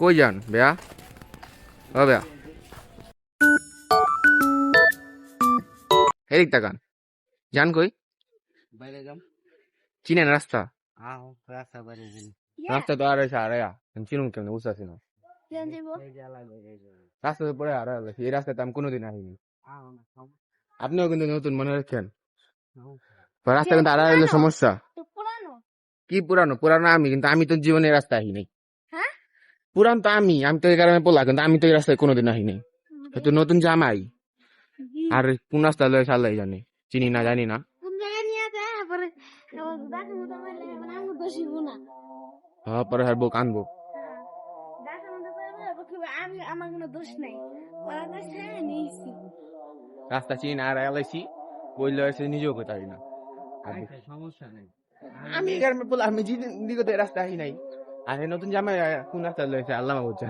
কই যান বেয়া? ও বেয়া, এদিক তাকান। যান কই? বাইরে যাম। চিনেন রাস্তা? আহ রাস্তা বাইরে যাম। রাস্তা তো আর এসে আড়াইয়া চিনুন কেমন বুঝতেছি না। এই যে আলাদা এই যে। রাস্তা তো পরে আড়াই এই রাস্তাতে আমি কোনোদিন আসিনি। আহ না সব আপনিও কিন্তু নতুন মনে রাখেন, সব। রাস্তা কিন্তু আড়াই হলে সমস্যা। কি পুরানো? পুরানো আমি, কিন্তু আমি তো জীবনে এই রাস্তায় আসি নাই। পুরান তো আমি তো এই কারণে বললাম, কিন্তু আমি তো এই রাস্তায় কোনোদিন আসি নাই। হয়তো নতুন জামাই, আর কোন রাস্তা লয় সাল্লাই জানি, চিনি না জানি না। হ্যাঁ পরে আর বউ কানবো। আমার কোনো দোষ নাই, ওরা দোষ হ্যাঁ নিয়েছি। রাস্তা চিনি না আর এলাইছি বললে এসে নিজেও করতে পারি না। আচ্ছা সমস্যা নেই। আমি এই কারণে বললাম, আমি দিকে তো এই রাস্তায় আসি নাই। আর এই নতুন জামাই কোন রাস্তা লয়েছে আল্লাহ বুঝছে।